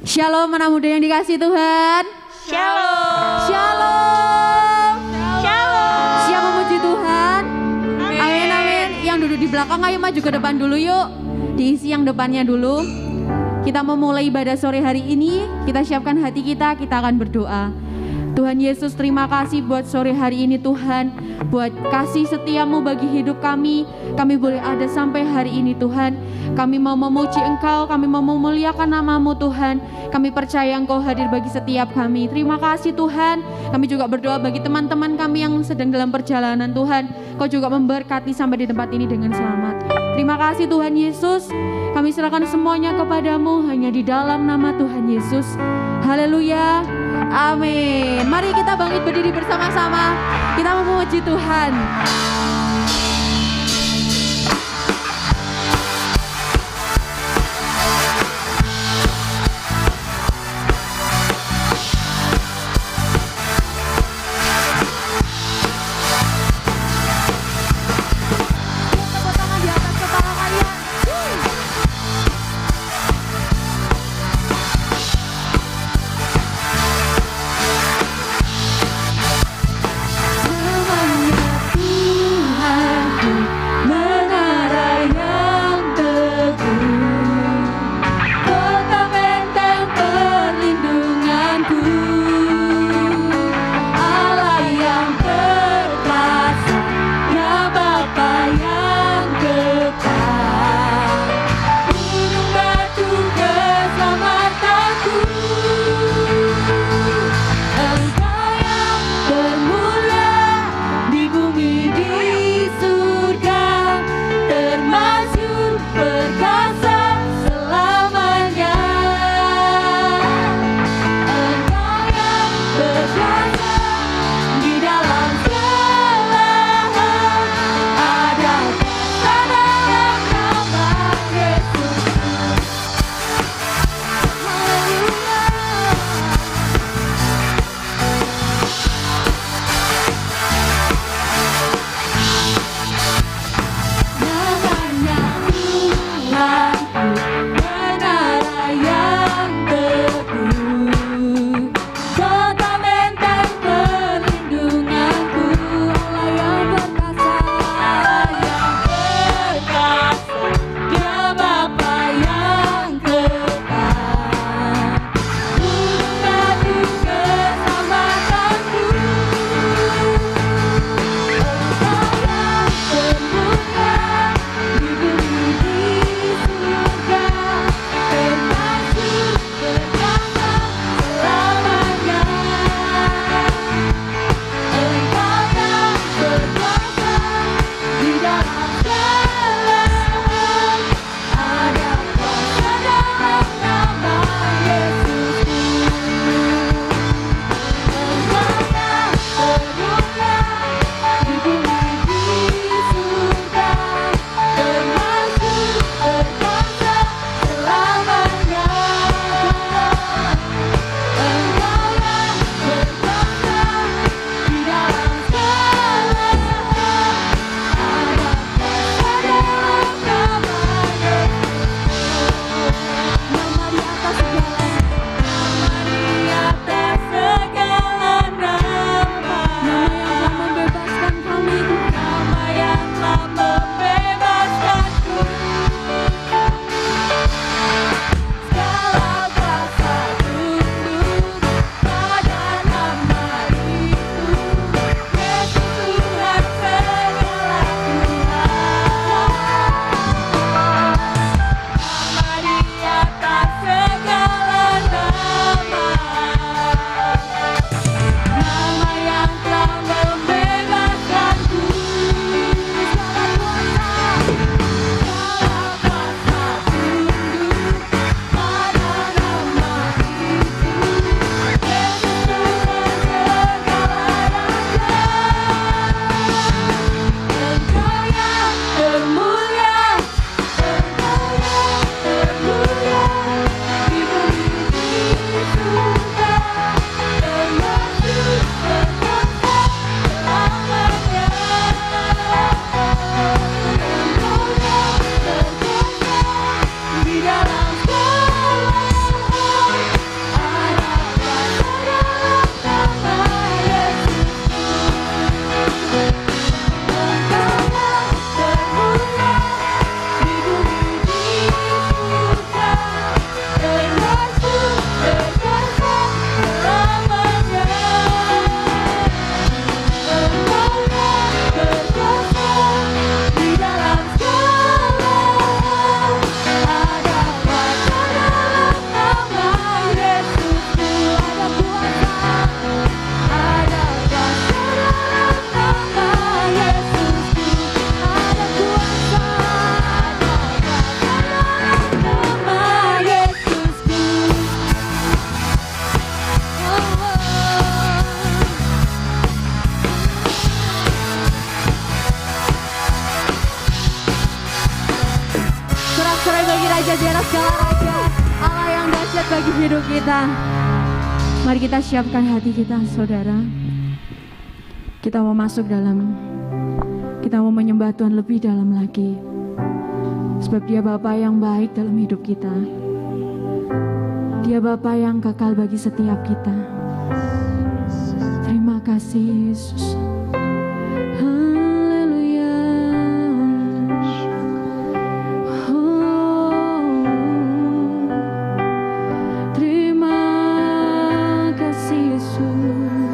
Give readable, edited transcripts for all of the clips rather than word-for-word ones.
Shalom anak muda yang dikasih Tuhan. Shalom. Shalom. Shalom. Siap memuji Tuhan. Amin amin. Yang duduk di belakang ayo maju ke depan dulu yuk. Diisi yang depannya dulu. Kita memulai ibadah sore hari ini. Kita siapkan hati kita akan berdoa. Tuhan Yesus, terima kasih buat sore hari ini Tuhan, buat kasih setiamu bagi hidup kami. Kami boleh ada sampai hari ini Tuhan. Kami mau memuji Engkau, kami mau memuliakan nama-Mu Tuhan. Kami percaya Engkau hadir bagi setiap kami. Terima kasih Tuhan. Kami juga berdoa bagi teman-teman kami yang sedang dalam perjalanan Tuhan. Kau juga memberkati sampai di tempat ini dengan selamat. Terima kasih Tuhan Yesus. Kami serahkan semuanya kepadamu hanya di dalam nama Tuhan Yesus. Haleluya. Amin. Mari kita bangkit berdiri bersama-sama. Kita memuji Tuhan. Tepuk tangan di atas kepala kalian. Namanya Tuhan. di atas segala raja, Allah yang dahsyat bagi hidup kita. Mari kita siapkan hati kita, saudara. Kita mau menyembah Tuhan lebih dalam lagi. Sebab Dia Bapa yang baik dalam hidup kita. Dia Bapa yang kekal bagi setiap kita. Terima kasih Yesus. Haleluya. Terima kasih Yesus.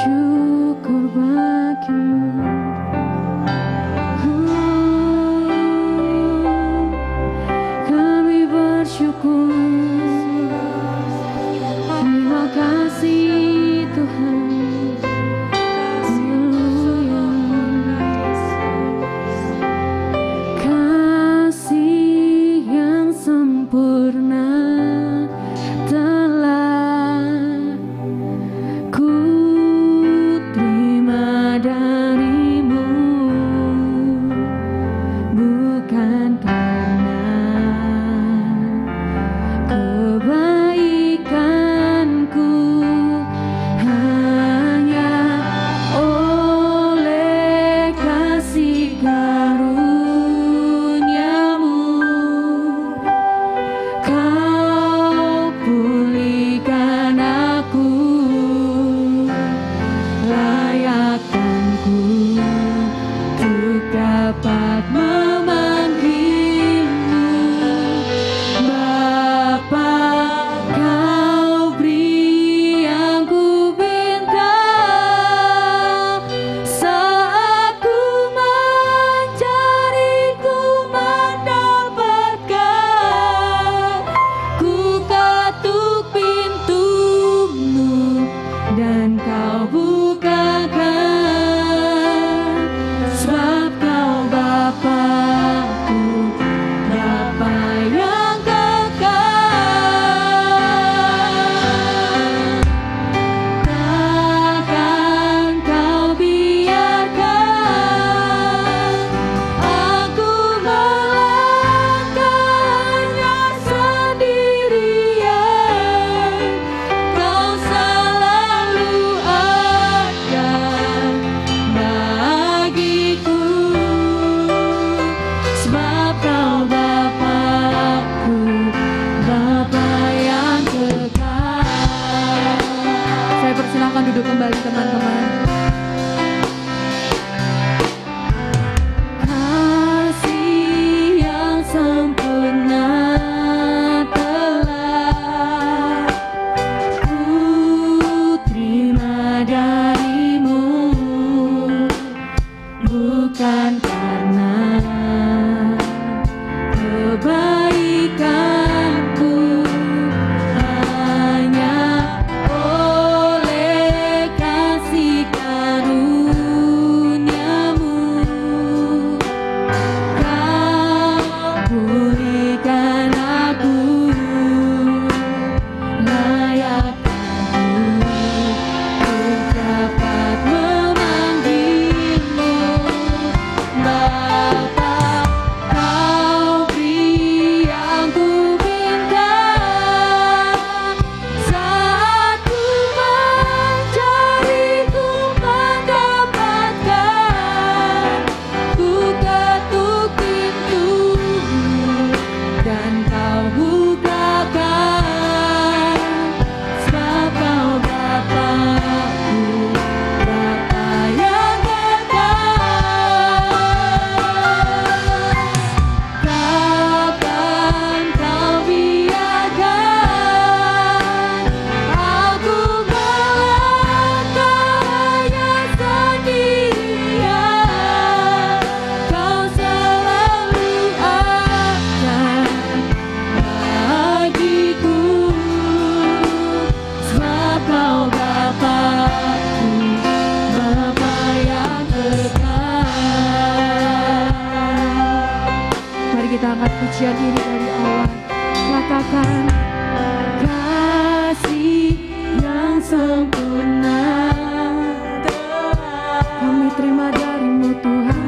Syukur bagimu. Kami bersyukur. Terima kasih Tuhan. Haleluya. Kasih yang sempurna telah ku terima darimu, bukan karena kebaikanku, hanya oleh kasih karuniamu kau pulihkan aku, layakkanku untuk dapat memanggilmu Bapa. Kau beri yang ku minta saat ku mencari, ku mendapatkan. Ku ketuk pintumu dan kau bukakan. Sebab kau Bapa-Ku, Bapa yang kekal. Takkan kau biarkan aku melangkahnya sendirian. Kau selalu ada bagiku. Sebab kau Bapa-Ku, Bapa yang kekal. Saya persilakan duduk kembali teman-teman. Kasih yang sempurna telah ku terima darimu, bukan karena kebaikanku, hanya oleh kasih karuniamu kau pulihkan aku, layakkanku untuk dapat memanggilmu Bapa. Kau beri yang ku minta saat ku mencari, ku mendapatkan. Ku ketuk pintumu dan kau bukakan. Sebab kau Bapa-Ku, Bapa yang kekal. Takkan kau biarkan aku melangkahnya sendirian. Kau selalu ada bagiku. Sebab kau Bapa-Ku, Bapa yang kekal. Mari kita angkat pujian ini dari Allah. Katakan kasih yang sempurna telah kami terima darimu Tuhan.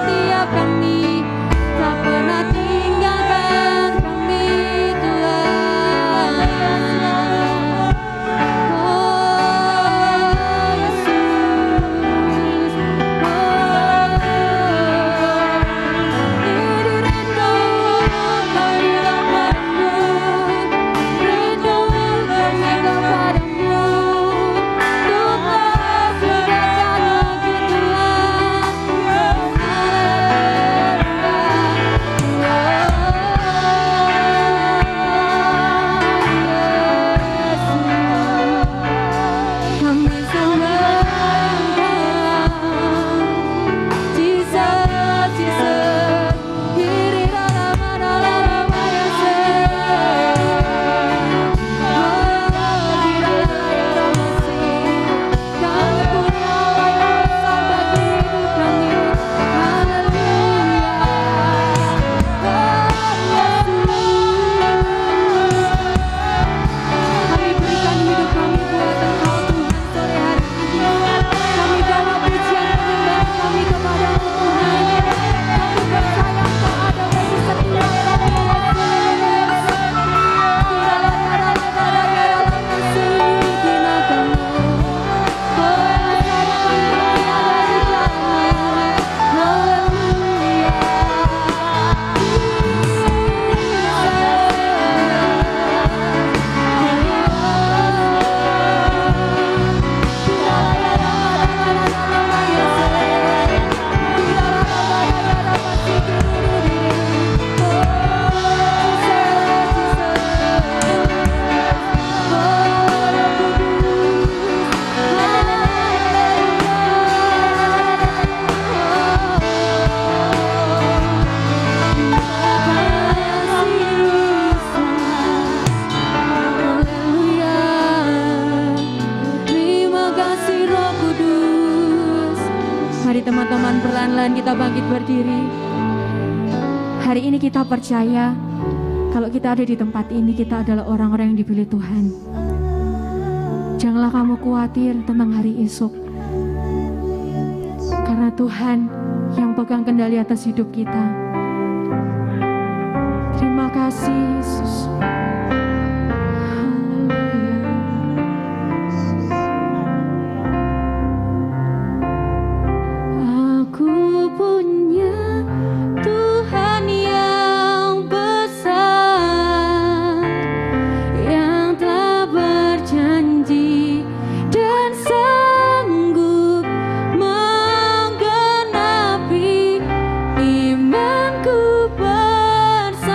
setiap kami, tak pernah tinggalkan kami Tuhan. Oh Yesus, di rindu kami kepadamu, rindu kami kepadamu, Tuhan sudahkan lagi Tuhan. Kami sembah Jesus, Jesus, diri dalam kami punya alasan bagi hidup kami. Kami berikan hidup kami buat Engkau Tuhan sore hari ini. Kami bawa pujian penyembahan kami kepadamu Tuhan. Kami percaya Engkau ada bagi setiap kami. Terima kasih Roh Kudus. Mari teman-teman perlahan-lahan kita bangkit berdiri. Hari ini kita percaya kalau kita ada di tempat ini, kita adalah orang-orang yang dipilih Tuhan. Janganlah kamu khawatir tentang hari esok, karena Tuhan yang pegang kendali atas hidup kita. Terima kasih Yesus. Aku punya Tuhan yang besar, yang telah berjanji dan sanggup menggenapi imanku bersepakat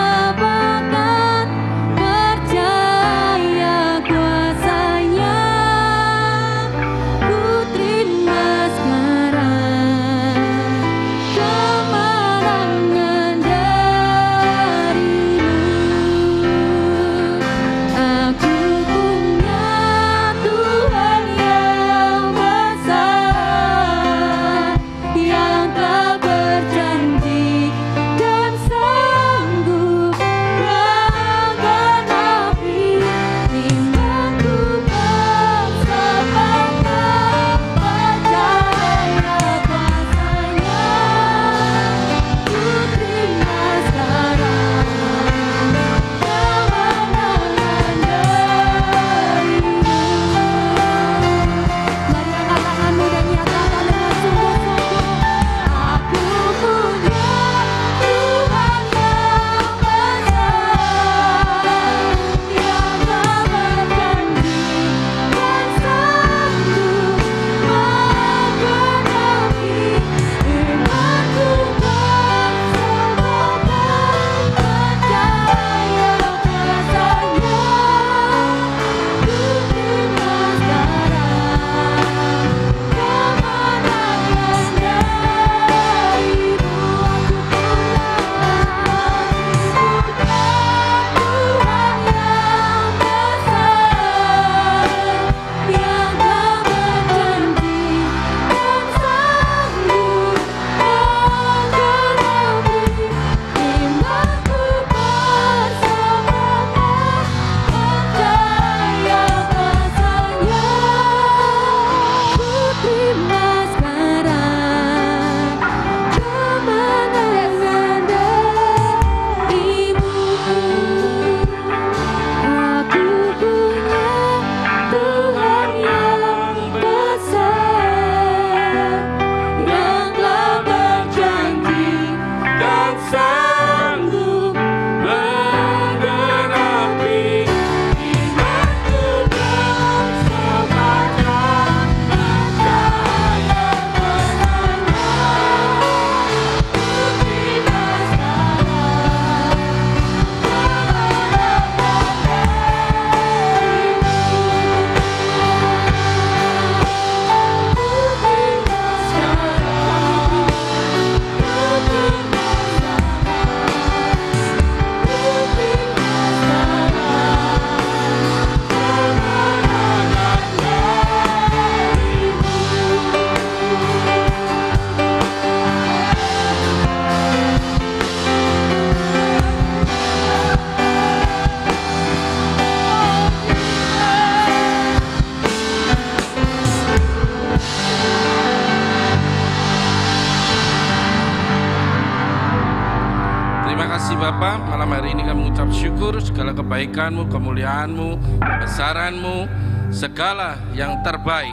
Terima kasih Bapa, malam hari ini kami mengucap syukur segala kebaikan-Mu, kemuliaan-Mu, kebesaran-Mu, segala yang terbaik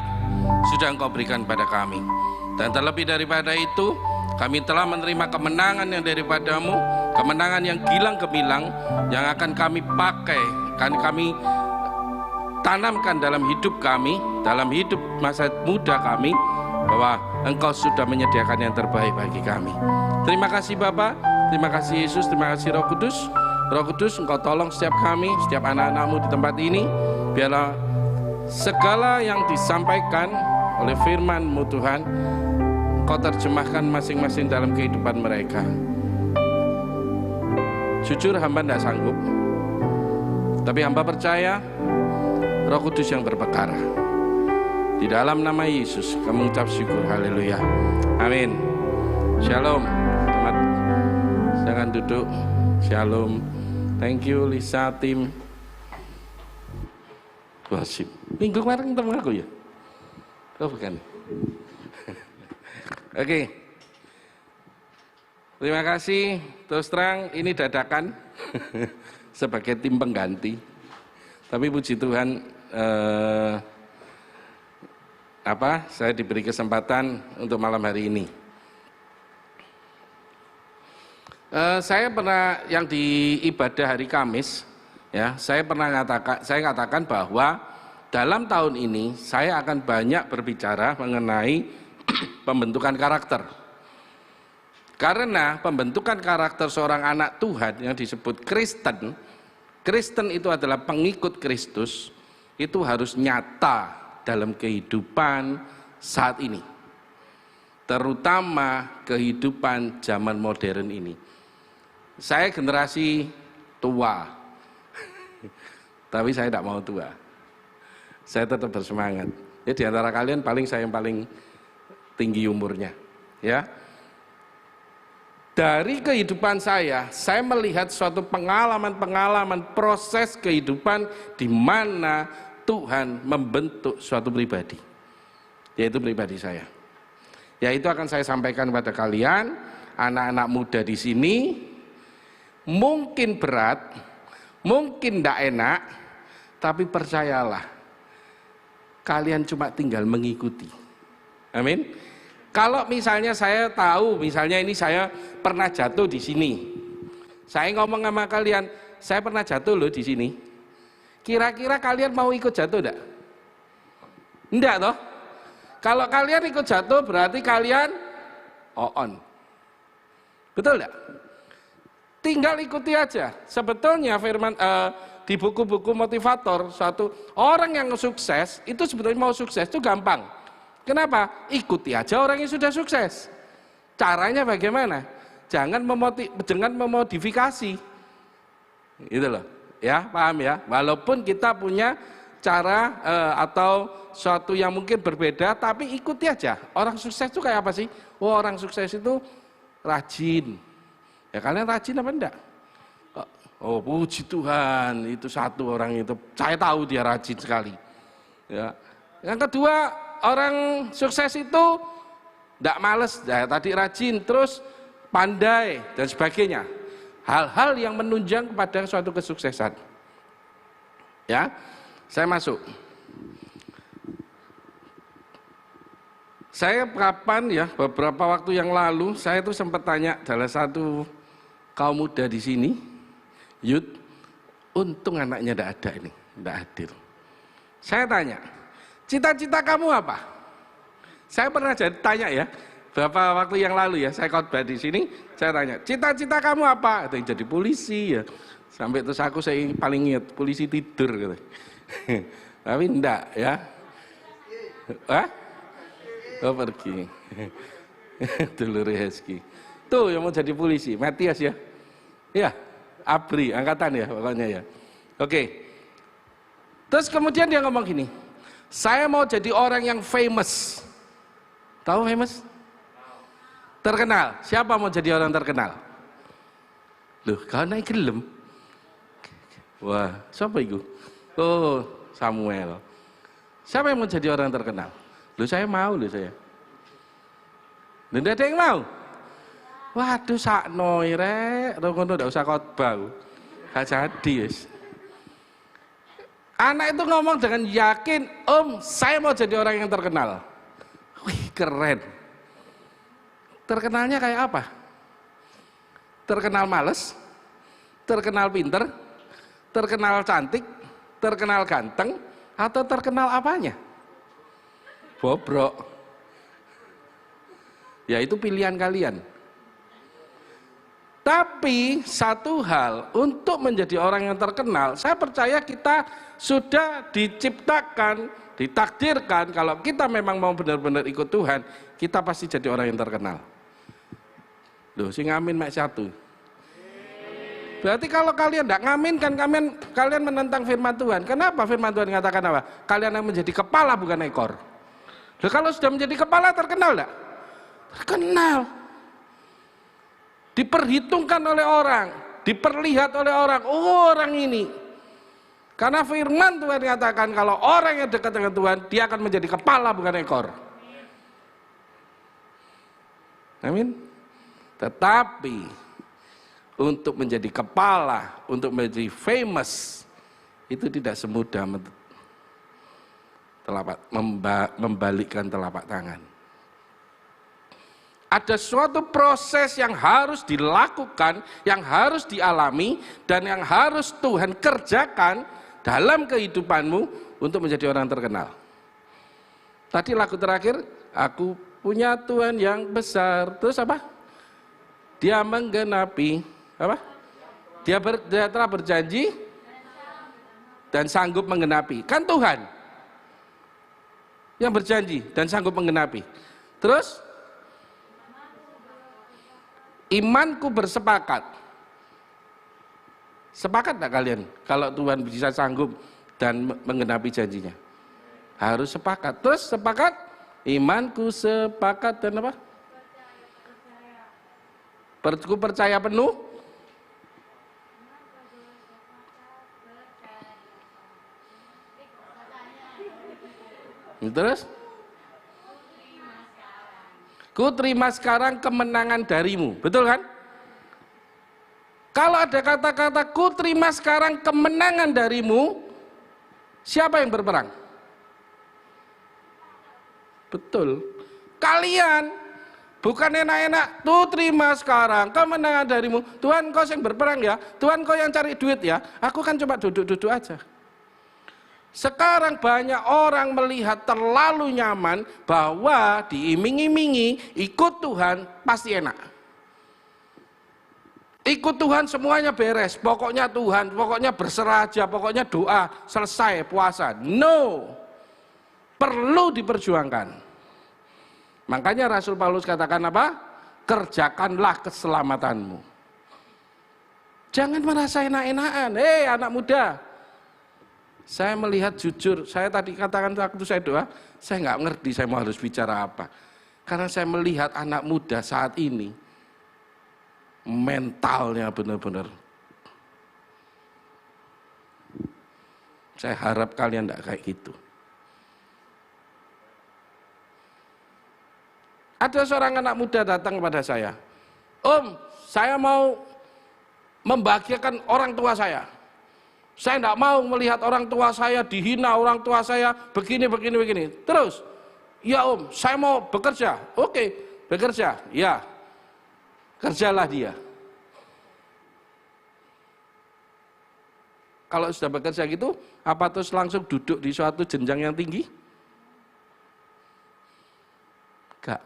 sudah Engkau berikan pada kami. Dan terlebih daripada itu, kami telah menerima kemenangan yang daripada-Mu, kemenangan yang gilang gemilang yang akan kami pakai, akan kami tanamkan dalam hidup kami, dalam hidup masa muda kami, bahwa Engkau sudah menyediakan yang terbaik bagi kami. Terima kasih Bapa, terima kasih Yesus, terima kasih Roh Kudus. Roh Kudus, Engkau tolong setiap kami, setiap anak-anak-Mu di tempat ini, biarlah segala yang disampaikan oleh firman-Mu Tuhan, Kau terjemahkan masing-masing dalam kehidupan mereka. Jujur hamba tidak sanggup, tapi hamba percaya Roh Kudus yang berperkara. Di dalam nama Yesus kami mengucap syukur. Haleluya. Amin. Shalom. Teman, jangan duduk. Shalom. Thank you Lisa, tim worship. Minggu kemarin ketemu aku ya? Oh bukan. Oke. Terima kasih. Terus terang ini dadakan sebagai tim pengganti. Tapi puji Tuhan, saya diberi kesempatan untuk malam hari ini. Saya pernah yang di ibadah hari Kamis, ya, saya katakan bahwa dalam tahun ini saya akan banyak berbicara mengenai pembentukan karakter. Karena pembentukan karakter seorang anak Tuhan yang disebut Kristen, Kristen itu adalah pengikut Kristus, itu harus nyata dalam kehidupan saat ini, terutama kehidupan zaman modern ini. Saya generasi tua, tapi saya tidak mau tua. Saya tetap bersemangat. Ya, di antara kalian saya yang paling tinggi umurnya. Ya, dari kehidupan saya melihat suatu pengalaman proses kehidupan di mana Tuhan membentuk suatu pribadi, yaitu pribadi saya. Yaitu akan saya sampaikan kepada kalian, anak-anak muda di sini. Mungkin berat, mungkin tidak enak, tapi percayalah, kalian cuma tinggal mengikuti. Amin. Kalau misalnya saya tahu, misalnya ini saya pernah jatuh di sini, saya ngomong sama kalian, saya pernah jatuh loh di sini. Kira-kira kalian mau ikut jatuh enggak? Enggak toh? Kalau kalian ikut jatuh berarti kalian on. Betul enggak? Tinggal ikuti aja. Sebetulnya firman di buku-buku motivator, suatu orang yang sukses itu sebetulnya mau sukses itu gampang. Kenapa? Ikuti aja orang yang sudah sukses. Caranya bagaimana? Jangan memodifikasi. Itu loh. Ya, paham ya? Walaupun kita punya cara atau suatu yang mungkin berbeda, tapi ikuti aja. Orang sukses itu kayak apa sih? Oh, orang sukses itu rajin. Ya kalian rajin apa enggak? Oh, puji Tuhan, itu satu orang itu. Saya tahu dia rajin sekali. Ya. Yang kedua, orang sukses itu enggak males, ya, tadi rajin, terus pandai dan sebagainya. Hal-hal yang menunjang kepada suatu kesuksesan. Ya, saya masuk. Saya kapan ya, beberapa waktu yang lalu, saya tuh sempat tanya salah satu kaum muda di sini, Yud, untung anaknya tidak ada ini, tidak hadir. Saya tanya, cita-cita kamu apa? Saya pernah tanya ya, beberapa waktu yang lalu ya, saya khotbah di sini, saya tanya, cita-cita kamu apa? Ada yang jadi polisi ya, sampai terus saya paling ingat polisi tidur gitu. Tapi enggak ya. Hah? Oh pergi. Dulur Heski. Tuh yang mau jadi polisi, Matias ya. Ya, ABRI, angkatan ya pokoknya ya. Oke. Terus kemudian dia ngomong gini, saya mau jadi orang yang famous. Tahu famous? Terkenal. Siapa mau jadi orang terkenal? Loh, kau naik gelem. Wah, siapa itu? Oh, Samuel. Siapa yang mau jadi orang terkenal? Loh, saya mau loh saya. Loh, tidak ada yang mau. Waduh sakno rek, ngono ndak usah khotbah. Gak jadi wis. Anak itu ngomong dengan yakin, "Om, saya mau jadi orang yang terkenal." Wih, keren. Terkenalnya kayak apa? Terkenal males, terkenal pinter, terkenal cantik, terkenal ganteng, atau terkenal apanya? Bobrok. Ya itu pilihan kalian. Tapi satu hal, untuk menjadi orang yang terkenal, saya percaya kita sudah diciptakan, ditakdirkan, kalau kita memang mau benar-benar ikut Tuhan, kita pasti jadi orang yang terkenal. Loh, sing ngamin mek satu. Berarti kalau kalian tidak ngamin kan kalian menentang firman Tuhan. Kenapa firman Tuhan mengatakan apa? Kalian yang menjadi kepala bukan ekor. Loh, kalau sudah menjadi kepala terkenal enggak? Terkenal. Diperhitungkan oleh orang, diperlihat oleh orang, oh orang ini. Karena firman Tuhan mengatakan kalau orang yang dekat dengan Tuhan, dia akan menjadi kepala bukan ekor. Amin. Tetapi untuk menjadi kepala, untuk menjadi famous, itu tidak semudah membalikkan telapak tangan. Ada suatu proses yang harus dilakukan, yang harus dialami, dan yang harus Tuhan kerjakan dalam kehidupanmu untuk menjadi orang terkenal. Tadi lagu terakhir, aku punya Tuhan yang besar. Terus apa? Dia menggenapi, apa? Dia telah berjanji dan sanggup menggenapi. Kan Tuhan yang berjanji dan sanggup menggenapi. Terus? Imanku bersepakat. Sepakat tak kalian kalau Tuhan bisa sanggup dan menggenapi janjinya? Harus sepakat. Terus sepakat? Imanku sepakat dan apa? Ku percaya penuh. Terus? Ku terima sekarang kemenangan darimu. Betul kan? Kalau ada kata-kata ku terima sekarang kemenangan darimu, siapa yang berperang? Betul. Kalian, bukan enak-enak, tuh terima sekarang kemenangan darimu. Tuhan kau yang berperang ya, Tuhan kau yang cari duit ya, aku kan cuma duduk-duduk aja. Sekarang banyak orang melihat terlalu nyaman bahwa diiming-imingi ikut Tuhan pasti enak. Ikut Tuhan semuanya beres, pokoknya Tuhan, pokoknya berserah aja, pokoknya doa, selesai puasa. No, perlu diperjuangkan. Makanya Rasul Paulus katakan apa? Kerjakanlah keselamatanmu. Jangan merasa enak-enakan. Hei anak muda, saya melihat jujur, saya tadi katakan waktu saya doa, saya nggak ngerti saya mau harus bicara apa. Karena saya melihat anak muda saat ini, mentalnya benar-benar. Saya harap kalian nggak kayak gitu. Ada seorang anak muda datang kepada saya, "Om, saya mau membahagiakan orang tua saya. Saya tidak mau melihat orang tua saya dihina, orang tua saya begini. Terus, ya Om, saya mau bekerja. Oke, bekerja. Ya, kerjalah dia. Kalau sudah bekerja gitu, apa terus langsung duduk di suatu jenjang yang tinggi? Enggak.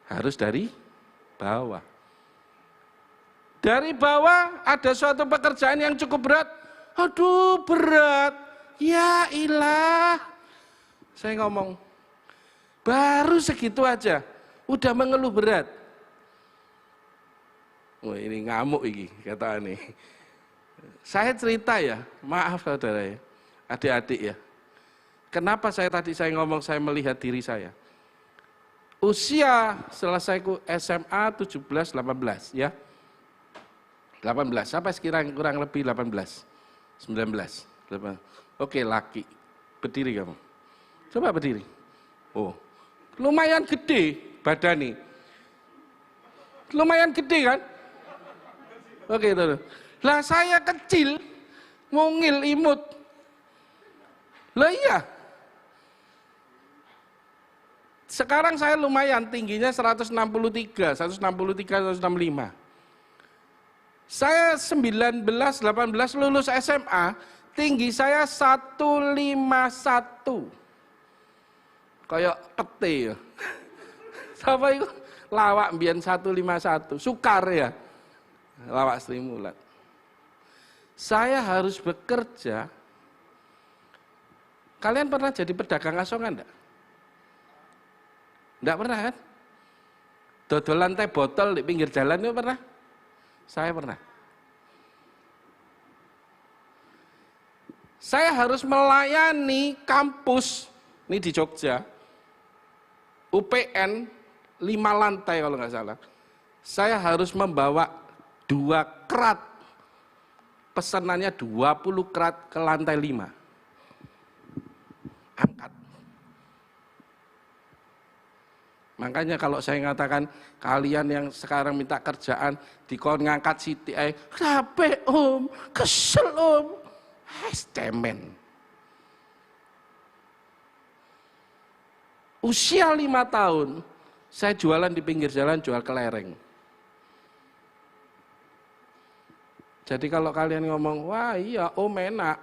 Harus dari bawah. Dari bawah ada suatu pekerjaan yang cukup berat. Aduh berat, ya ilah. Saya ngomong, baru segitu aja, udah mengeluh berat. Wah ini ngamuk ini, kata aneh. Saya cerita ya, maaf saudara ya, adik-adik ya. Kenapa saya ngomong saya melihat diri saya. Usia selesaiku SMA 17-18 ya. 18, sampai sekarang kurang lebih 18, 19. Oke laki, berdiri kamu. Coba berdiri. Oh, lumayan gede badan nih. lumayan gede kan? Oke, itu. Lah saya kecil, mungil, imut. Lah iya. Sekarang saya lumayan, tingginya 163, 165. Saya 19, 18 lulus SMA, tinggi saya 151. Kayak pete ya. Siapa itu? Lawak mbiyen 151, sukar ya. Lawak Sri Mulat. Saya harus bekerja. Kalian pernah jadi pedagang asongan enggak? Enggak pernah kan? Dodolan teh botol di pinggir jalan itu pernah? Saya pernah. Saya harus melayani kampus, ini di Jogja, UPN 5 lantai kalau nggak salah. Saya harus membawa 2 krat, pesanannya 20 krat ke lantai 5. Angkat. Makanya kalau saya mengatakan kalian yang sekarang minta kerjaan dikon ngangkat siti rape om, kesel om, cemen. Usia 5 tahun saya jualan di pinggir jalan, jual kelereng. Jadi kalau kalian ngomong, wah iya om enak,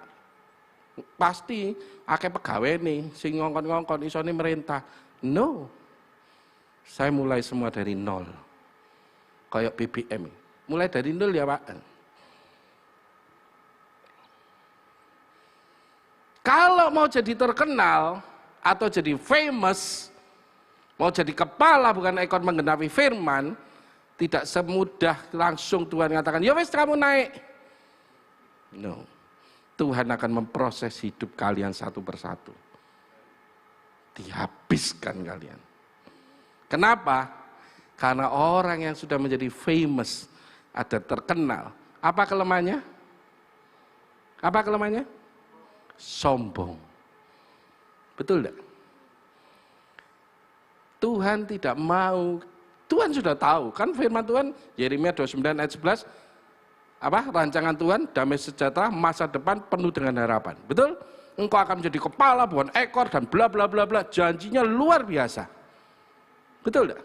pasti akeh pegawai nih, sing ngongkon-ngongkon isone merintah. No, saya mulai semua dari nol, kayak BBM, mulai dari nol ya Pak. Kalau mau jadi terkenal atau jadi famous, mau jadi kepala bukan ekor menggenapi firman, tidak semudah langsung Tuhan mengatakan, ya wes kamu naik. No, Tuhan akan memproses hidup kalian satu persatu. Dihabiskan kalian. Kenapa? Karena orang yang sudah menjadi famous, ada terkenal. Apa kelemahannya? Apa kelemahannya? Sombong. Betul enggak? Tuhan tidak mau, Tuhan sudah tahu, kan firman Tuhan, Yeremia 29 ayat 11, apa? Rancangan Tuhan, damai sejahtera, masa depan penuh dengan harapan. Betul? Engkau akan menjadi kepala, bukan ekor, dan bla bla bla bla, janjinya luar biasa. Betul enggak?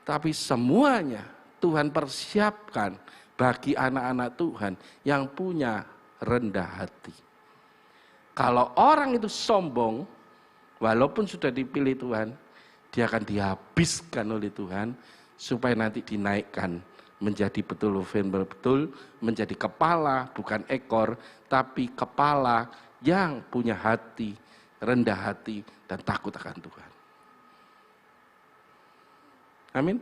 Tapi semuanya Tuhan persiapkan bagi anak-anak Tuhan yang punya rendah hati. Kalau orang itu sombong, walaupun sudah dipilih Tuhan, dia akan dihabiskan oleh Tuhan supaya nanti dinaikkan menjadi betul menjadi kepala bukan ekor, tapi kepala yang punya hati, rendah hati dan takut akan Tuhan. Amin.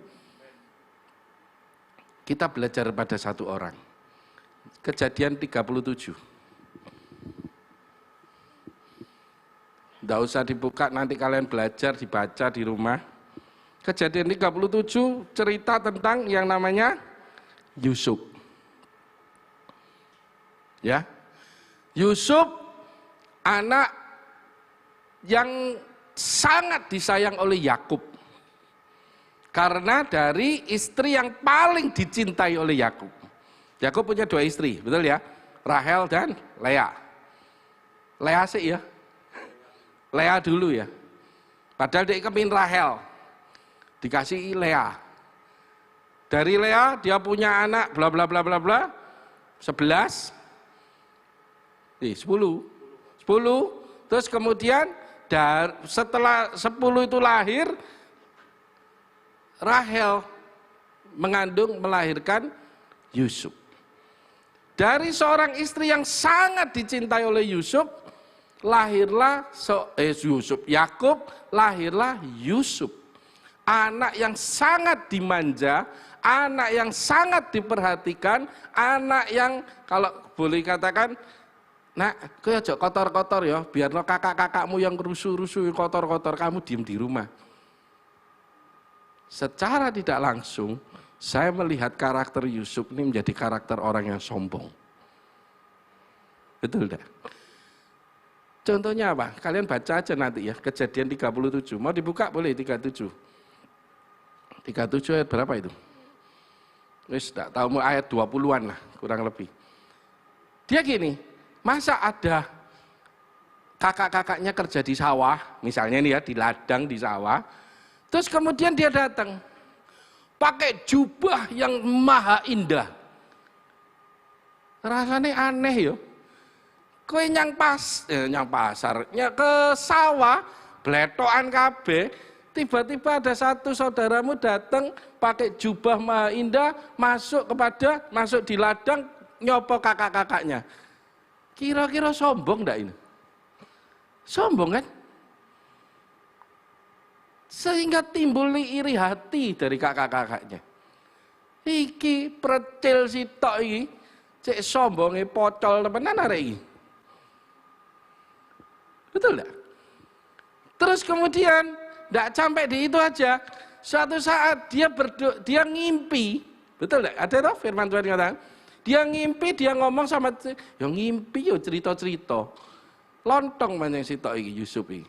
Kita belajar pada satu orang. Kejadian 37. Tidak usah dibuka, nanti kalian belajar, dibaca di rumah. Kejadian 37 cerita tentang yang namanya Yusuf. Ya, Yusuf anak yang sangat disayang oleh Yakub. Karena dari istri yang paling dicintai oleh Yakub. Yakub punya 2 istri, betul ya? Rahel dan Lea. Lea sih ya. Lea dulu ya. Padahal dia kepingin Rahel. Dikasih Lea. Dari Lea dia punya anak bla bla bla bla bla 11. 10. Terus kemudian setelah 10 itu lahir, Rahel mengandung melahirkan Yusuf. Dari seorang istri yang sangat dicintai oleh Yusuf, lahirlah Yakub, lahirlah Yusuf. Anak yang sangat dimanja, anak yang sangat diperhatikan, anak yang kalau boleh katakan, nak, kowe aja kotor-kotor ya, biar kakak-kakakmu yang rusuh-rusuh kotor-kotor, kamu diem di rumah. Secara tidak langsung, saya melihat karakter Yusuf ini menjadi karakter orang yang sombong. Betul tidak? Contohnya apa? Kalian baca aja nanti ya, Kejadian 37. Mau dibuka boleh 37. 37 ayat berapa itu? Wis tak tahu ayat 20-an lah kurang lebih. Dia gini, masa ada kakak-kakaknya kerja di sawah, misalnya nih ya di ladang di sawah, terus kemudian dia datang pakai jubah yang maha indah. Rasanya aneh ya. Kowe nyang pasar, ke sawah, bletokan kabeh, tiba-tiba ada satu saudaramu datang pakai jubah maha indah, masuk di ladang, nyopo kakak-kakaknya. Kira-kira sombong enggak ini? Sombong kan? Sehingga timbul iri hati dari kakak-kakaknya. Iki precil sitok iki, cek sombonge pocol temenan arek iki. Betul enggak? Terus kemudian enggak sampai di itu aja. Suatu saat dia ngimpi, betul enggak? Ada toh firman Tuhan katakan, dia ngimpi, dia ngomong sama yang ngimpi yo cerita-cerita. Lontong banyak sitok iki Yusuf iki.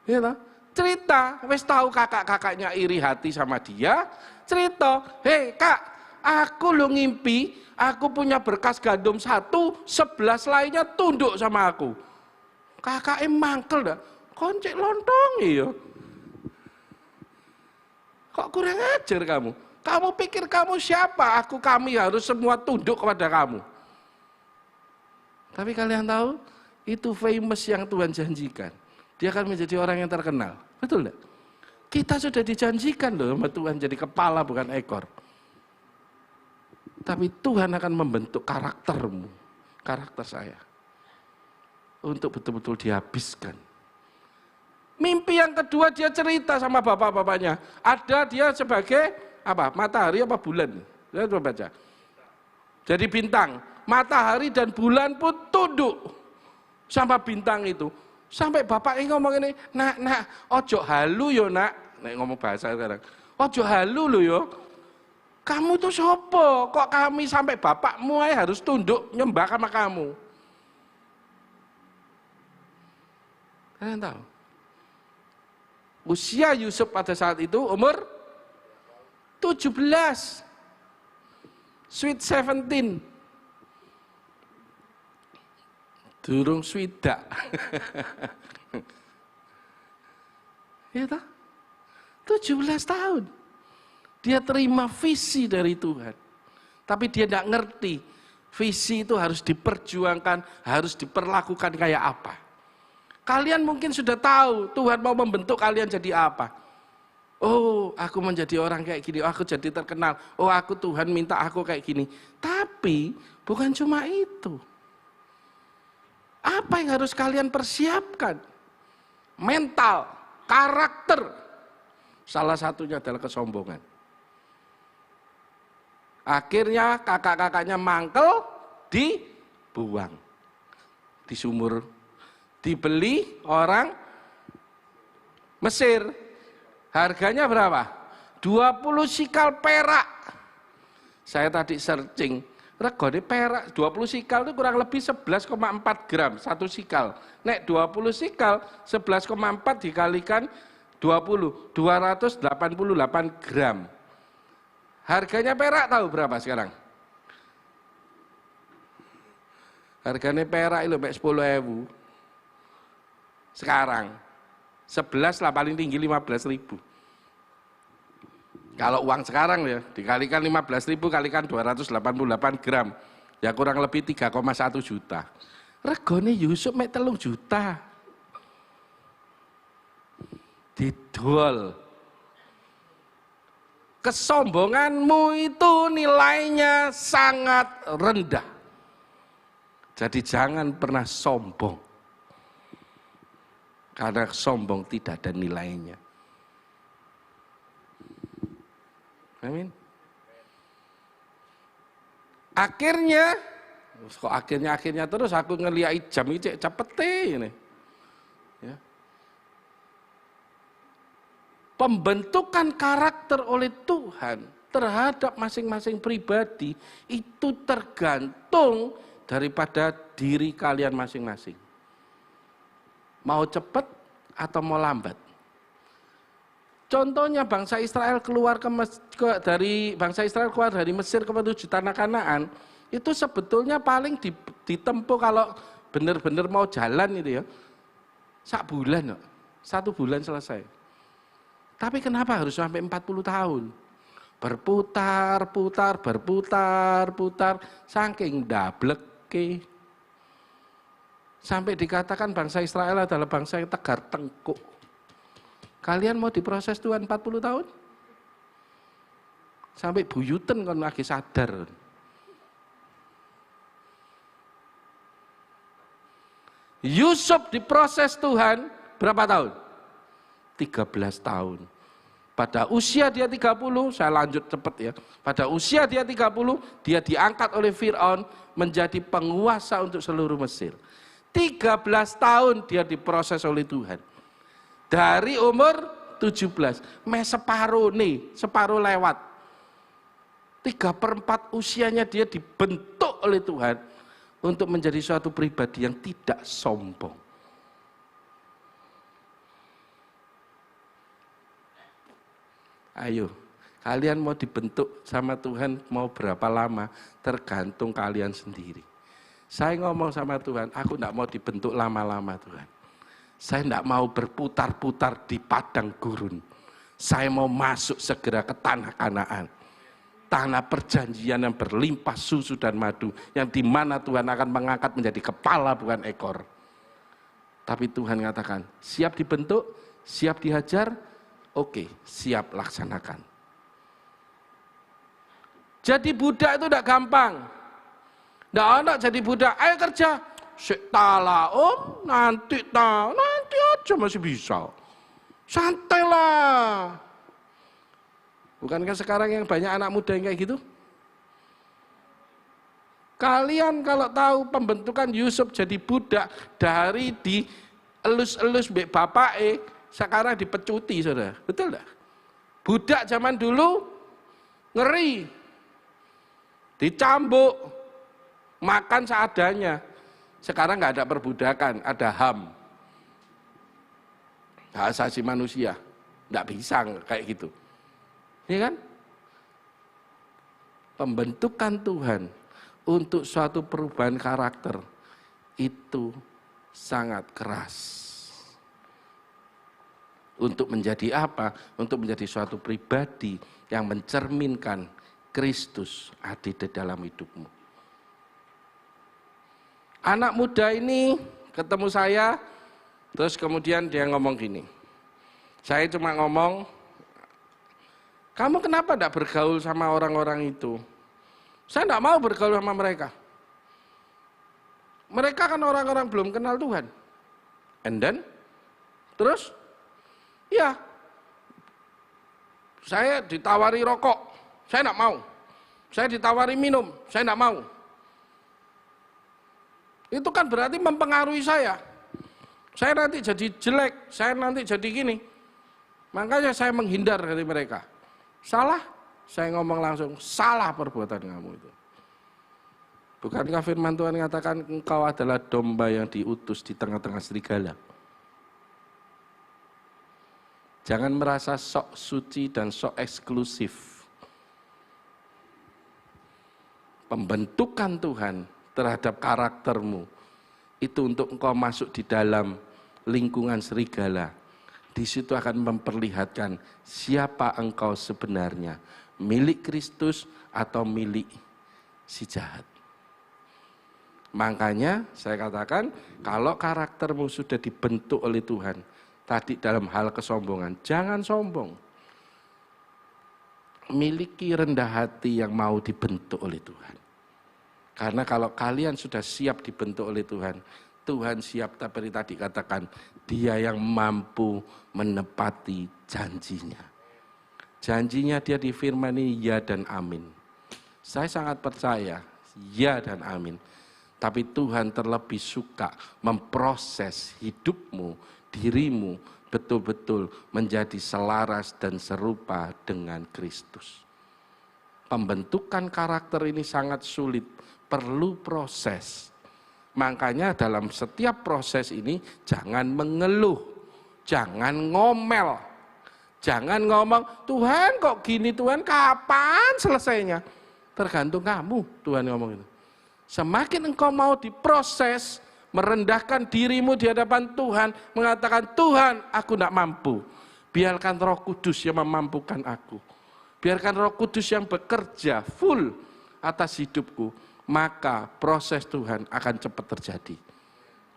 Ya toh? Cerita, wis tahu kakak-kakaknya iri hati sama dia, cerita, hei kak, aku lo ngimpi, aku punya berkas gandum 1, 11 lainnya tunduk sama aku. Kakaknya mangkel dah, koncek lontong ya. Kok kurang ajar kamu? Kamu pikir kamu siapa? Kami harus semua tunduk kepada kamu. Tapi kalian tahu, itu famous yang Tuhan janjikan. Dia akan menjadi orang yang terkenal. Betul enggak? Kita sudah dijanjikan loh sama Tuhan jadi kepala bukan ekor. Tapi Tuhan akan membentuk karaktermu, karakter saya. Untuk betul-betul dihabiskan. Mimpi yang kedua dia cerita sama bapak-bapaknya. Ada dia sebagai apa? Matahari apa bulan? Saya coba baca. Jadi bintang, matahari dan bulan pun tunduk sama bintang itu. Sampai bapaknya ngomong ini, nak, ojo halu yo nak. Nek ngomong bahasa sekarang. Ojo halu lo yo. Kamu tuh sopo? Kok kami sampai bapakmu aja harus tunduk nyembah sama kamu? Kalian tahu? Usia Yusuf pada saat itu umur 17. Sweet 17. Durung swidak. Ya toh? 17 tahun. Dia terima visi dari Tuhan. Tapi dia tidak ngerti. Visi itu harus diperjuangkan, harus diperlakukan kayak apa. Kalian mungkin sudah tahu Tuhan mau membentuk kalian jadi apa. Oh, aku menjadi orang kayak gini, oh, aku jadi terkenal. Oh, Tuhan minta aku kayak gini. Tapi bukan cuma itu. Apa yang harus kalian persiapkan? Mental, karakter. Salah satunya adalah kesombongan. Akhirnya kakak-kakaknya mangkel, dibuang. Di sumur. Dibeli orang Mesir. Harganya berapa? 20 sikal perak. Saya tadi searching. Regane perak 20 sikal itu kurang lebih 11,4 gram satu sikal. Nek 20 sikal 11,4 dikalikan 20, 288 gram. Harganya perak tahu berapa sekarang? Harganya perak itu 10.000. Sekarang 11 lah paling tinggi 15.000. Kalau uang sekarang ya, dikalikan 15.000 kalikan 288 gram. Ya kurang lebih 3,1 juta. Regane Yusuf mek 3 juta. Didol. Kesombonganmu itu nilainya sangat rendah. Jadi jangan pernah sombong. Karena sombong tidak ada nilainya. Amin. Akhirnya, kok akhirnya terus aku ngeliat jam ini cepet ini. Ya. Pembentukan karakter oleh Tuhan terhadap masing-masing pribadi itu tergantung daripada diri kalian masing-masing. Mau cepat atau mau lambat? Contohnya bangsa Israel dari Mesir ke menuju tanah Kanaan, itu sebetulnya paling ditempuh kalau benar-benar mau jalan itu ya, 1 bulan, 1 bulan selesai. Tapi kenapa harus sampai 40 tahun? Berputar, saking dableke. Sampai dikatakan bangsa Israel adalah bangsa yang tegar tengkuk. Kalian mau diproses Tuhan 40 tahun? Sampai buyuten kan lagi sadar. Yusuf diproses Tuhan berapa tahun? 13 tahun. Pada usia dia 30, saya lanjut cepat ya. Pada usia dia 30, dia diangkat oleh Fir'aun menjadi penguasa untuk seluruh Mesir. 13 tahun dia diproses oleh Tuhan. Dari umur 17, separuh lewat. 3/4 usianya dia dibentuk oleh Tuhan untuk menjadi suatu pribadi yang tidak sombong. Ayo, kalian mau dibentuk sama Tuhan mau berapa lama, tergantung kalian sendiri. Saya ngomong sama Tuhan, aku tidak mau dibentuk lama-lama Tuhan. Saya tidak mau berputar-putar di padang gurun. Saya mau masuk segera ke tanah Kanaan. Tanah perjanjian yang berlimpah susu dan madu, yang dimana Tuhan akan mengangkat menjadi kepala bukan ekor. Tapi Tuhan katakan, siap dibentuk, siap dihajar, oke, siap laksanakan. Jadi budak itu tidak gampang. Tidak ada jadi budak, ayo kerja. Tala om, nanti aja masih bisa. Santailah. Bukankah sekarang yang banyak anak muda yang kayak gitu? Kalian kalau tahu pembentukan Yusuf jadi budak dari di elus-elus mbek bapake, sekarang dipecuti saudara. Betul enggak? Budak zaman dulu ngeri. Dicambuk, makan seadanya. Sekarang nggak ada perbudakan, ada HAM. Hak asasi manusia. Nggak bisa kayak gitu. Ya kan? Pembentukan Tuhan untuk suatu perubahan karakter itu sangat keras. Untuk menjadi apa? Untuk menjadi suatu pribadi yang mencerminkan Kristus ada di dalam hidupmu. Anak muda ini ketemu saya, terus kemudian dia ngomong gini. Saya cuma ngomong, kamu kenapa tidak bergaul sama orang-orang itu? Saya tidak mau bergaul sama mereka. Mereka kan orang-orang belum kenal Tuhan. And then, terus, ya, saya ditawari rokok, saya tidak mau. Saya ditawari minum, saya tidak mau. Itu kan berarti mempengaruhi saya. Saya nanti jadi jelek, saya nanti jadi gini. Makanya saya menghindar dari mereka. Salah, saya ngomong langsung, salah perbuatan kamu itu. Bukankah firman Tuhan mengatakan engkau adalah domba yang diutus di tengah-tengah serigala. Jangan merasa sok suci dan sok eksklusif. Pembentukan Tuhan terhadap karaktermu itu untuk engkau masuk di dalam lingkungan serigala. Di situ akan memperlihatkan siapa engkau sebenarnya, milik Kristus atau milik si jahat. Makanya saya katakan kalau karaktermu sudah dibentuk oleh Tuhan, tadi dalam hal kesombongan, jangan sombong. Miliki rendah hati yang mau dibentuk oleh Tuhan. Karena kalau kalian sudah siap dibentuk oleh Tuhan, Tuhan siap seperti tadi katakan, dia yang mampu menepati janjinya. Janjinya dia difirmani ya dan amin. Saya sangat percaya ya dan amin. Tapi Tuhan terlebih suka memproses hidupmu, dirimu betul-betul menjadi selaras dan serupa dengan Kristus. Pembentukan karakter ini sangat sulit, perlu proses. Makanya dalam setiap proses ini jangan mengeluh, jangan ngomel. Jangan ngomong, Tuhan kok gini, Tuhan kapan selesainya? Tergantung kamu, Tuhan ngomong itu. Semakin engkau mau diproses, merendahkan dirimu di hadapan Tuhan, mengatakan, Tuhan aku tidak mampu. Biarkan Roh Kudus yang memampukan aku. Biarkan Roh Kudus yang bekerja full atas hidupku. Maka proses Tuhan akan cepat terjadi.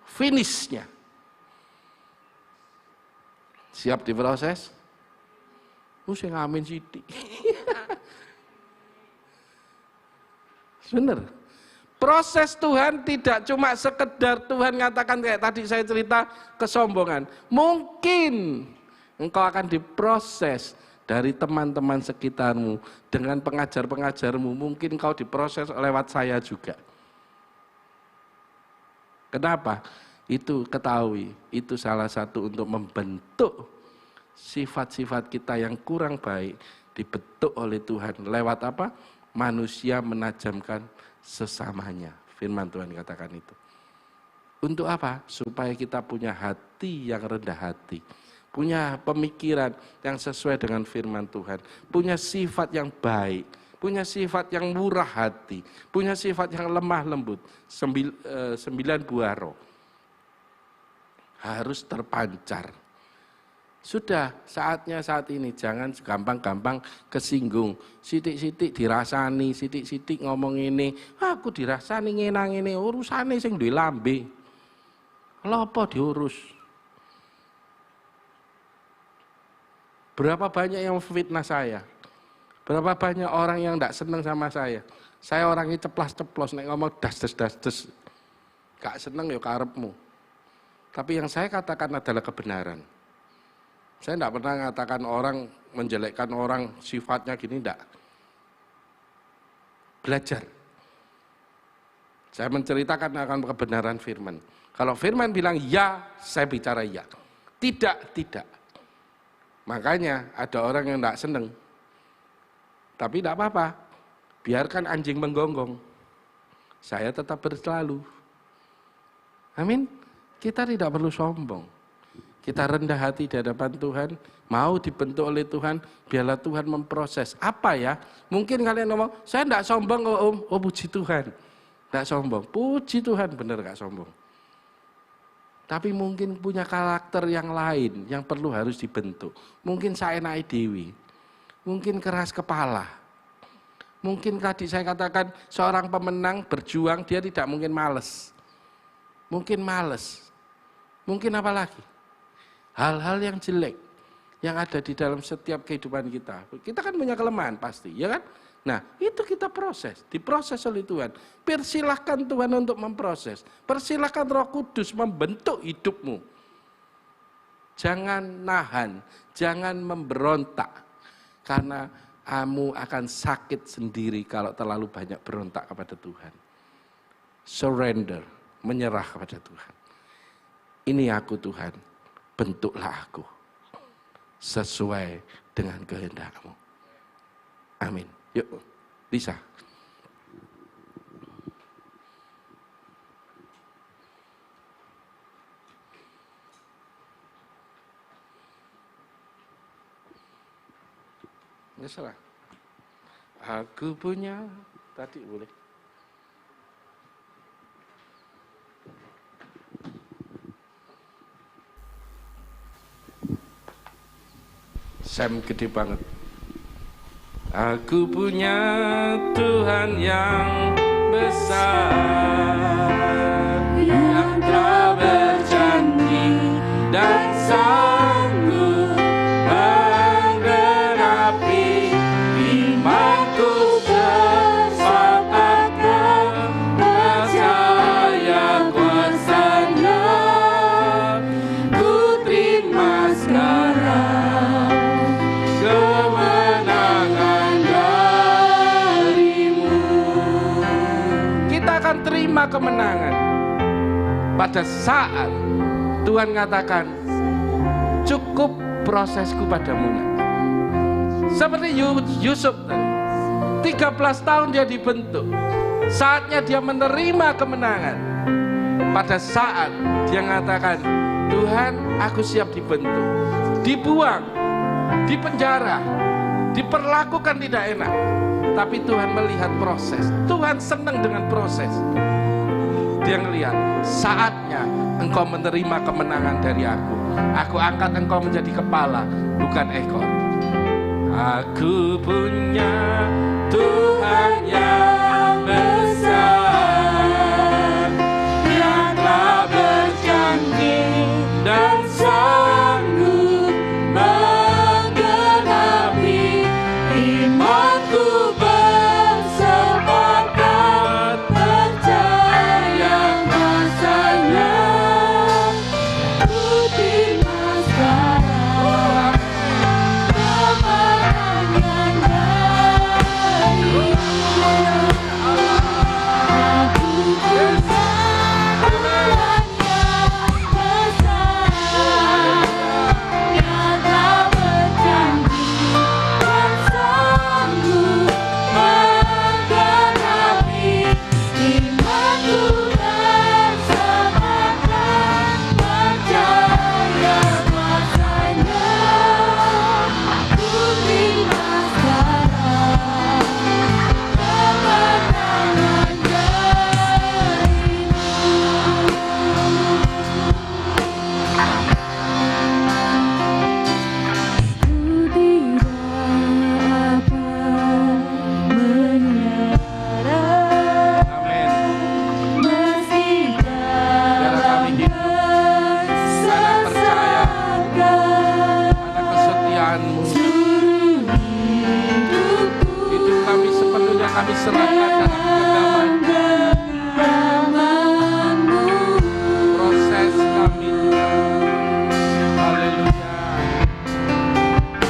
Finishnya. Siap diproses? Saya ngamin sidik. Benar. Proses Tuhan tidak cuma sekedar Tuhan ngatakan kayak tadi saya cerita kesombongan. Mungkin engkau akan diproses dari teman-teman sekitarmu, dengan pengajar-pengajarmu, mungkin engkau diproses lewat saya juga. Kenapa? Itu ketahui, itu salah satu untuk membentuk sifat-sifat kita yang kurang baik, dibentuk oleh Tuhan. Lewat apa? Manusia menajamkan sesamanya. Firman Tuhan katakan itu. Untuk apa? Supaya kita punya hati yang rendah hati. Punya pemikiran yang sesuai dengan firman Tuhan. Punya sifat yang baik. Punya sifat yang murah hati. Punya sifat yang lemah lembut. 9 buah roh. Harus terpancar. Sudah saatnya saat ini, jangan gampang-gampang kesinggung. Sitik-sitik dirasani, sitik-sitik ngomong ini, aku dirasani ngenang ini, urusane sing duwe lambe. Lha apa diurus? Berapa banyak yang fitnah saya? Berapa banyak orang yang tidak senang sama saya? Saya orangnya ceplas-ceplos, nek ngomong das-das. Gak seneng ya karepmu. Tapi yang saya katakan adalah kebenaran. Saya tidak pernah mengatakan orang, menjelekkan orang sifatnya gini, tidak. Belajar. Saya menceritakan akan kebenaran firman. Kalau firman bilang ya, saya bicara ya. Tidak. Makanya ada orang yang tidak senang. Tapi tidak apa-apa. Biarkan anjing menggonggong. Saya tetap berselalu. Amin. Kita tidak perlu sombong. Kita rendah hati di hadapan Tuhan, mau dibentuk oleh Tuhan, biarlah Tuhan memproses. Apa ya? Mungkin kalian ngomong, saya tidak sombong, oh puji Tuhan. Tidak sombong, puji Tuhan, benar gak sombong. Tapi mungkin punya karakter yang lain, yang perlu harus dibentuk. Mungkin saya naik dewi, mungkin keras kepala. Mungkin tadi saya katakan, seorang pemenang berjuang, dia tidak mungkin males. Mungkin males. Mungkin apa lagi? Hal-hal yang jelek yang ada di dalam setiap kehidupan kita. Kita kan punya kelemahan pasti, ya kan? Nah, itu kita proses, diproses oleh Tuhan. Persilahkan Tuhan untuk memproses. Persilahkan Roh Kudus membentuk hidupmu. Jangan nahan, jangan memberontak. Karena kamu akan sakit sendiri kalau terlalu banyak berontak kepada Tuhan. Surrender, menyerah kepada Tuhan. Ini aku Tuhan. Bentuklah aku sesuai dengan kehendak-Mu. Amin. Yuk, Lisa. Ya salah. Aku punya, tadi boleh. Sam gede banget. Aku punya Tuhan yang besar, yang telah berjanji dan sanggup menggenapi imanku sepatutnya. Percaya kuasanya, ku terima sekarang kemenangan darimu. Kita akan terima kemenangan pada saat Tuhan katakan, cukup prosesku padamu. Seperti Yusuf tadi, 13 tahun dia dibentuk. Saatnya dia menerima kemenangan. Pada saat dia mengatakan, Tuhan aku siap dibentuk. Dibuang di penjara, diperlakukan tidak enak. Tapi Tuhan melihat proses. Tuhan senang dengan proses. Dia ngelihat, saatnya engkau menerima kemenangan dari aku. Aku angkat engkau menjadi kepala, bukan ekor. Aku punya Tuhan yang besar, yang telah berjanji dan sanggup menggenapi imanku bersepakat percaya kuasanya. Ku terima sekarang kemenangan darimu. Kami serahkan dalam genggaman-Mu, proses kami Tuhan. Haleluya.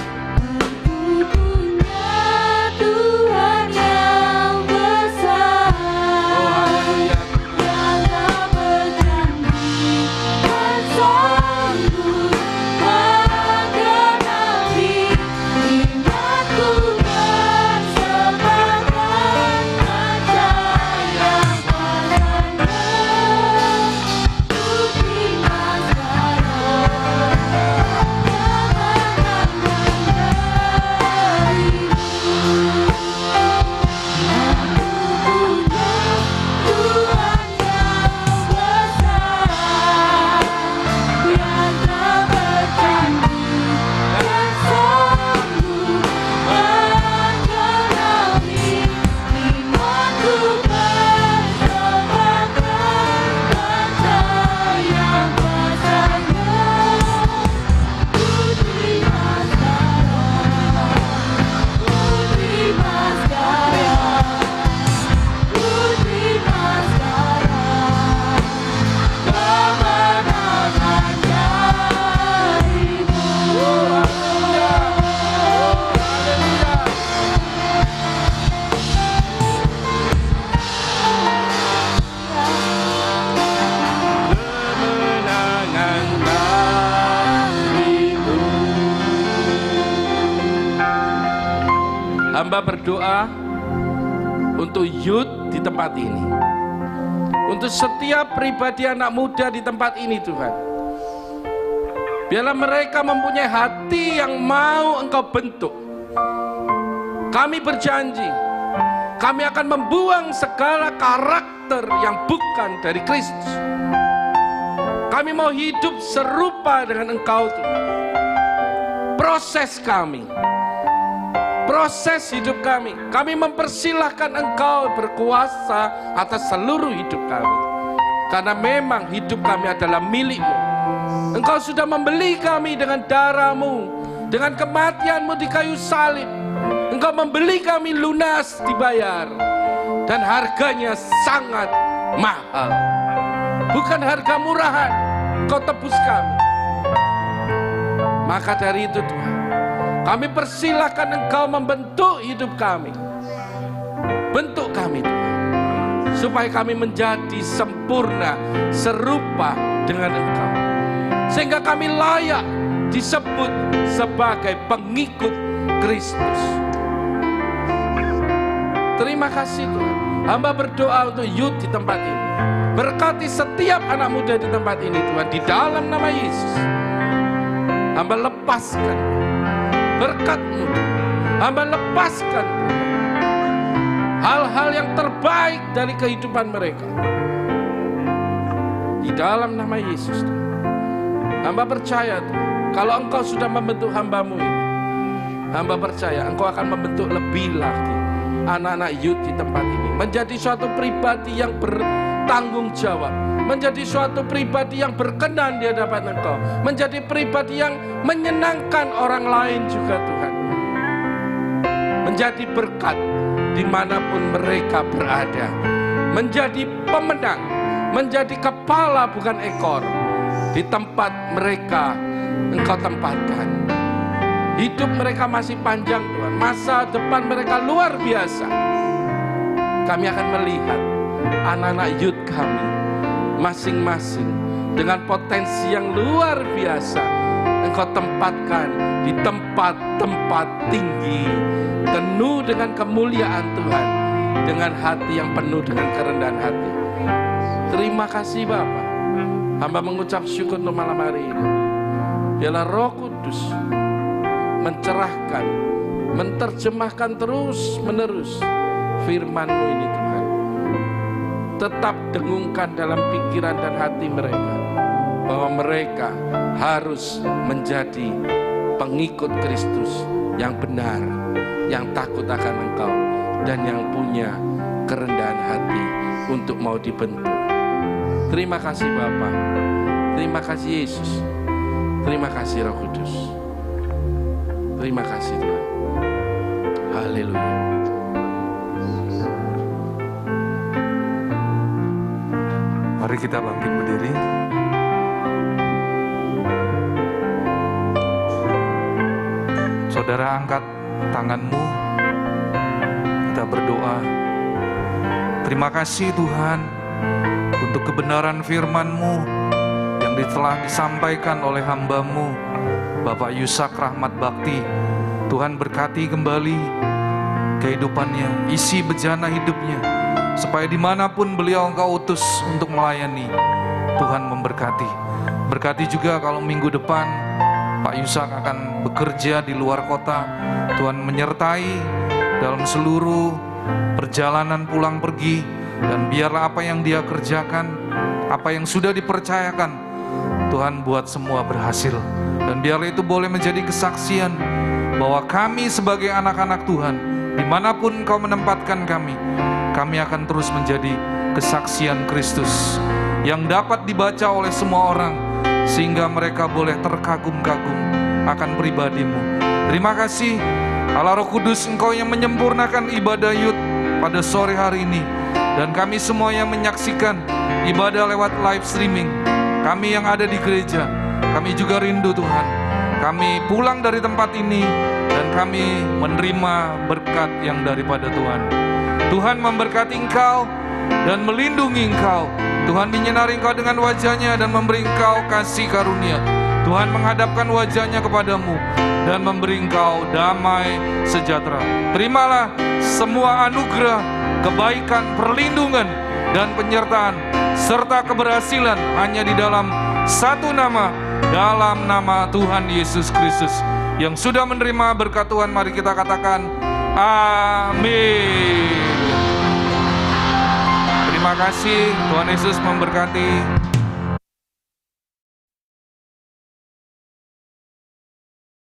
Aku punya Tuhan yang besar. Oh haleluya. Yang tak berjanji dan sanggup menggenapi imanku. Hamba berdoa untuk youth di tempat ini, untuk setiap pribadi anak muda di tempat ini Tuhan. Biarlah mereka mempunyai hati yang mau Engkau bentuk. Kami berjanji, kami akan membuang segala karakter yang bukan dari Kristus. Kami mau hidup serupa dengan Engkau Tuhan. Proses kami, proses hidup kami mempersilahkan Engkau berkuasa atas seluruh hidup kami. Karena memang hidup kami adalah milik-Mu. Engkau sudah membeli kami dengan darah-Mu, dengan kematian-Mu di kayu salib. Engkau membeli kami lunas dibayar, dan harganya sangat mahal. Bukan harga murahan, Engkau tebus kami. Maka dari itu Tuhan, kami persilahkan Engkau membentuk hidup kami. Bentuk kami Tuhan, supaya kami menjadi sempurna serupa dengan Engkau, sehingga kami layak disebut sebagai pengikut Kristus. Terima kasih Tuhan. Hamba berdoa untuk youth di tempat ini. Berkati setiap anak muda di tempat ini Tuhan, di dalam nama Yesus. Hamba lepaskan berkat-Mu. Hamba lepaskan hal-hal yang terbaik dari kehidupan mereka. Di dalam nama Yesus, hamba percaya kalau Engkau sudah membentuk hamba-Mu ini, hamba percaya Engkau akan membentuk lebih lagi anak-anak youth di tempat ini menjadi suatu pribadi yang bertanggung jawab, menjadi suatu pribadi yang berkenan di hadapan Engkau, menjadi pribadi yang menyenangkan orang lain juga Tuhan, menjadi berkat dimanapun mereka berada, menjadi pemenang, menjadi kepala bukan ekor di tempat mereka Engkau tempatkan. Hidup mereka masih panjang Tuhan, masa depan mereka luar biasa. Kami akan melihat anak-anak youth kami masing-masing dengan potensi yang luar biasa Engkau tempatkan di tempat-tempat tinggi, penuh dengan kemuliaan Tuhan, dengan hati yang penuh dengan kerendahan hati. Terima kasih Bapa. Hamba mengucap syukur untuk malam hari ini. Biarlah Roh Kudus mencerahkan, menerjemahkan terus menerus firman-Mu ini Tuhan. Tetap dengungkan dalam pikiran dan hati mereka bahwa mereka harus menjadi pengikut Kristus yang benar, yang takut akan Engkau, dan yang punya kerendahan hati untuk mau dibentuk. Terima kasih Bapa, terima kasih Yesus, terima kasih Roh Kudus, terima kasih Tuhan. Haleluya. Mari kita bangkit berdiri. Saudara, angkat tanganmu. Kita berdoa. Terima kasih Tuhan untuk kebenaran firman-Mu yang telah disampaikan oleh hamba-Mu Bapak Yusak Rahmat Bakti. Tuhan berkati kembali kehidupannya, isi bejana hidupnya, supaya dimanapun beliau Engkau utus untuk melayani, Tuhan memberkati. Berkati juga kalau minggu depan Pak Yusak akan bekerja di luar kota. Tuhan menyertai dalam seluruh perjalanan pulang pergi, dan biarlah apa yang dia kerjakan, apa yang sudah dipercayakan, Tuhan buat semua berhasil. Dan biarlah itu boleh menjadi kesaksian bahwa kami sebagai anak-anak Tuhan, dimanapun Engkau menempatkan kami akan terus menjadi kesaksian Kristus yang dapat dibaca oleh semua orang, sehingga mereka boleh terkagum-kagum akan pribadi-Mu. Terima kasih Allah Roh Kudus, Engkau yang menyempurnakan ibadah youth pada sore hari ini, dan kami semua yang menyaksikan ibadah lewat live streaming. Kami yang ada di gereja, kami juga rindu Tuhan. Kami pulang dari tempat ini dan kami menerima berkat yang daripada Tuhan. Tuhan memberkati Engkau dan melindungi Engkau. Tuhan menyinari Engkau dengan wajah-Nya dan memberi Engkau kasih karunia. Tuhan menghadapkan wajah-Nya kepadamu dan memberi Engkau damai sejahtera. Terimalah semua anugerah, kebaikan, perlindungan, dan penyertaan, serta keberhasilan hanya di dalam satu nama, dalam nama Tuhan Yesus Kristus. Yang sudah menerima berkat Tuhan, mari kita katakan amin. Terima kasih, Tuhan Yesus memberkati.